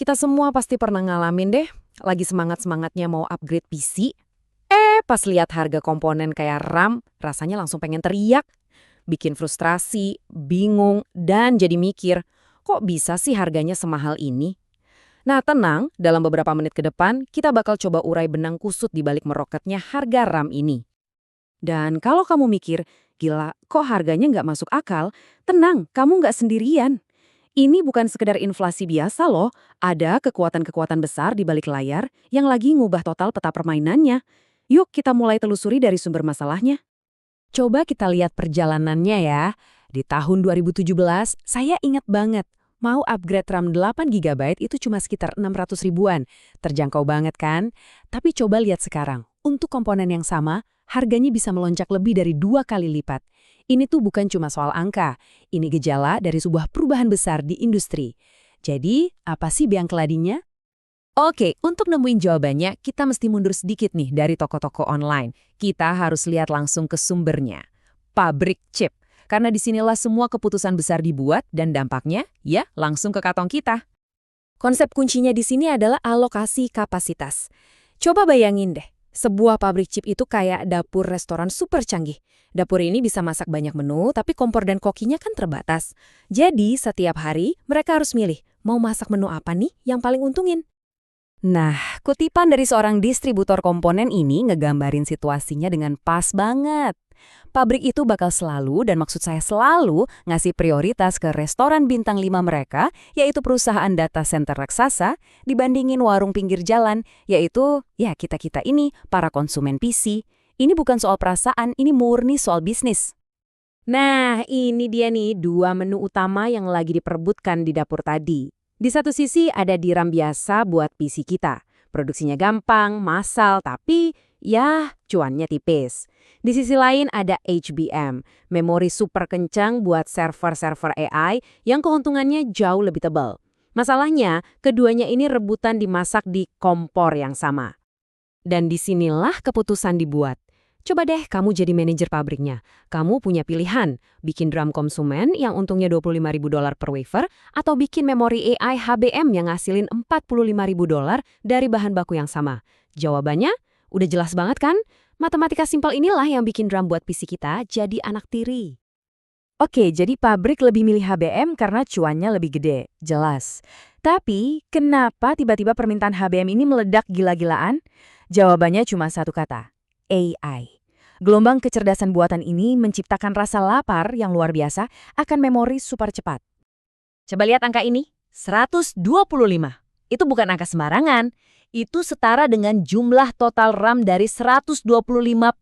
Kita semua pasti pernah ngalamin deh, lagi semangat-semangatnya mau upgrade PC, pas lihat harga komponen kayak RAM, rasanya langsung pengen teriak, bikin frustrasi, bingung, dan jadi mikir, kok bisa sih harganya semahal ini? Nah tenang, dalam beberapa menit ke depan, kita bakal coba urai benang kusut di balik meroketnya harga RAM ini. Dan kalau kamu mikir, gila kok harganya nggak masuk akal, tenang, kamu nggak sendirian. Ini bukan sekedar inflasi biasa loh, ada kekuatan-kekuatan besar di balik layar yang lagi ngubah total peta permainannya. Yuk kita mulai telusuri dari sumber masalahnya. Coba kita lihat perjalanannya ya. Di tahun 2017, saya ingat banget, mau upgrade RAM 8 GB itu cuma sekitar 600 ribuan. Terjangkau banget kan? Tapi coba lihat sekarang, untuk komponen yang sama, harganya bisa melonjak lebih dari 2 kali lipat. Ini tuh bukan cuma soal angka, ini gejala dari sebuah perubahan besar di industri. Jadi, apa sih biang keladinya? Oke, untuk nemuin jawabannya, kita mesti mundur sedikit nih dari toko-toko online. Kita harus lihat langsung ke sumbernya. Pabrik chip. Karena disinilah semua keputusan besar dibuat dan dampaknya, ya, langsung ke kantong kita. Konsep kuncinya di sini adalah alokasi kapasitas. Coba bayangin deh, sebuah pabrik chip itu kayak dapur restoran super canggih. Dapur ini bisa masak banyak menu, tapi kompor dan kokinya kan terbatas. Jadi, setiap hari mereka harus milih, mau masak menu apa nih yang paling untungin. Nah, kutipan dari seorang distributor komponen ini ngegambarin situasinya dengan pas banget. Pabrik itu bakal selalu, dan maksud saya selalu, ngasih prioritas ke restoran bintang 5 mereka, yaitu perusahaan data center raksasa, dibandingin warung pinggir jalan, yaitu, ya kita-kita ini, para konsumen PC. Ini bukan soal perasaan, ini murni soal bisnis. Nah, ini dia nih dua menu utama yang lagi diperebutkan di dapur tadi. Di satu sisi ada DRAM biasa buat PC kita. Produksinya gampang, massal, tapi ya cuannya tipis. Di sisi lain ada HBM, memori super kencang buat server-server AI yang keuntungannya jauh lebih tebal. Masalahnya, keduanya ini rebutan dimasak di kompor yang sama. Dan disinilah keputusan dibuat. Coba deh kamu jadi manajer pabriknya. Kamu punya pilihan, bikin drum konsumen yang untungnya $25.000 per wafer, atau bikin memori AI HBM yang ngasilin $45.000 dari bahan baku yang sama. Jawabannya, udah jelas banget kan? Matematika simpel inilah yang bikin drum buat PC kita jadi anak tiri. Oke, jadi pabrik lebih milih HBM karena cuannya lebih gede, jelas. Tapi, kenapa tiba-tiba permintaan HBM ini meledak gila-gilaan? Jawabannya cuma satu kata. AI. Gelombang kecerdasan buatan ini menciptakan rasa lapar yang luar biasa akan memori super cepat. Coba lihat angka ini, 125. Itu bukan angka sembarangan. Itu setara dengan jumlah total RAM dari 125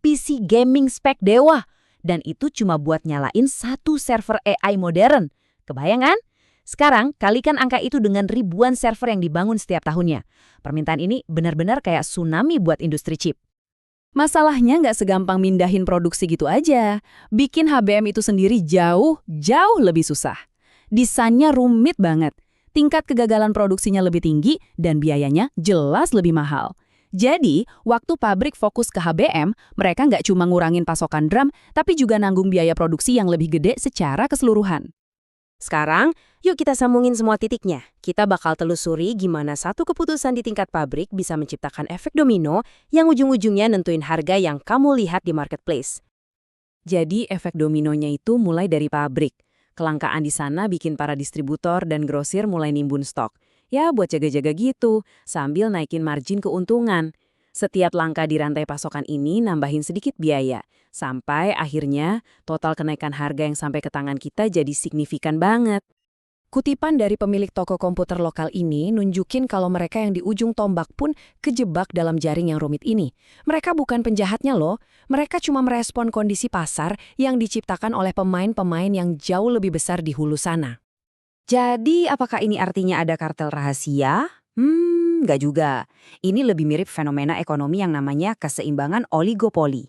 PC gaming spek dewa. Dan itu cuma buat nyalain satu server AI modern. Kebayang kan? Sekarang, kalikan angka itu dengan ribuan server yang dibangun setiap tahunnya. Permintaan ini benar-benar kayak tsunami buat industri chip. Masalahnya nggak segampang mindahin produksi gitu aja. Bikin HBM itu sendiri jauh lebih susah. Desainnya rumit banget. Tingkat kegagalan produksinya lebih tinggi dan biayanya jelas lebih mahal. Jadi, waktu pabrik fokus ke HBM, mereka nggak cuma ngurangin pasokan drum, tapi juga nanggung biaya produksi yang lebih gede secara keseluruhan. Sekarang, yuk kita sambungin semua titiknya. Kita bakal telusuri gimana satu keputusan di tingkat pabrik bisa menciptakan efek domino yang ujung-ujungnya nentuin harga yang kamu lihat di marketplace. Jadi efek dominonya itu mulai dari pabrik. Kelangkaan di sana bikin para distributor dan grosir mulai nimbun stok. Ya buat jaga-jaga gitu, sambil naikin margin keuntungan. Setiap langkah di rantai pasokan ini nambahin sedikit biaya. Sampai akhirnya total kenaikan harga yang sampai ke tangan kita jadi signifikan banget. Kutipan dari pemilik toko komputer lokal ini nunjukin kalau mereka yang di ujung tombak pun kejebak dalam jaring yang rumit ini. Mereka bukan penjahatnya loh, mereka cuma merespon kondisi pasar yang diciptakan oleh pemain-pemain yang jauh lebih besar di hulu sana. Jadi apakah ini artinya ada kartel rahasia? Nggak juga. Ini lebih mirip fenomena ekonomi yang namanya keseimbangan oligopoli.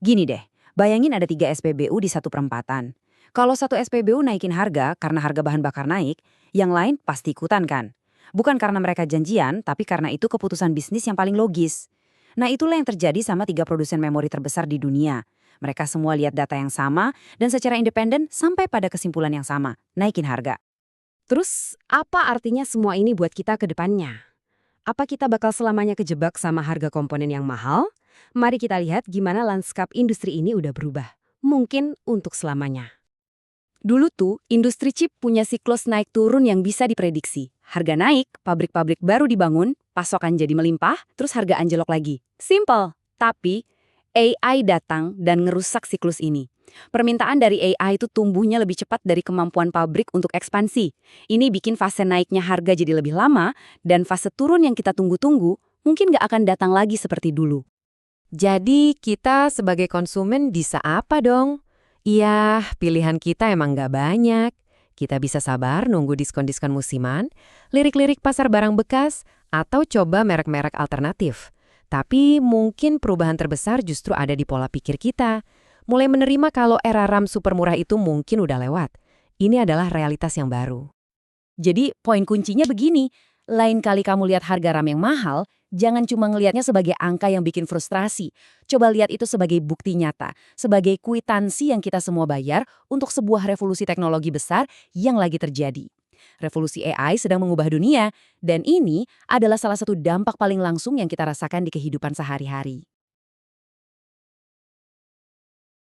Gini deh, bayangin ada 3 SPBU di satu perempatan. Kalau satu SPBU naikin harga karena harga bahan bakar naik, yang lain pasti ikutan kan? Bukan karena mereka janjian, tapi karena itu keputusan bisnis yang paling logis. Nah itulah yang terjadi sama 3 produsen memori terbesar di dunia. Mereka semua lihat data yang sama dan secara independen sampai pada kesimpulan yang sama, naikin harga. Terus, apa artinya semua ini buat kita ke depannya? Apa kita bakal selamanya kejebak sama harga komponen yang mahal? Mari kita lihat gimana lanskap industri ini udah berubah. Mungkin untuk selamanya. Dulu tuh, industri chip punya siklus naik turun yang bisa diprediksi. Harga naik, pabrik-pabrik baru dibangun, pasokan jadi melimpah, terus harga anjlok lagi. Simple. Tapi, AI datang dan ngerusak siklus ini. Permintaan dari AI itu tumbuhnya lebih cepat dari kemampuan pabrik untuk ekspansi. Ini bikin fase naiknya harga jadi lebih lama, dan fase turun yang kita tunggu-tunggu mungkin nggak akan datang lagi seperti dulu. Jadi kita sebagai konsumen bisa apa dong? Iya, pilihan kita emang nggak banyak. Kita bisa sabar nunggu diskon-diskon musiman, lirik-lirik pasar barang bekas, atau coba merek-merek alternatif. Tapi mungkin perubahan terbesar justru ada di pola pikir kita. Mulai menerima kalau era RAM super murah itu mungkin udah lewat. Ini adalah realitas yang baru. Jadi, poin kuncinya begini, lain kali kamu lihat harga RAM yang mahal, jangan cuma ngelihatnya sebagai angka yang bikin frustrasi. Coba lihat itu sebagai bukti nyata, sebagai kwitansi yang kita semua bayar untuk sebuah revolusi teknologi besar yang lagi terjadi. Revolusi AI sedang mengubah dunia, dan ini adalah salah satu dampak paling langsung yang kita rasakan di kehidupan sehari-hari.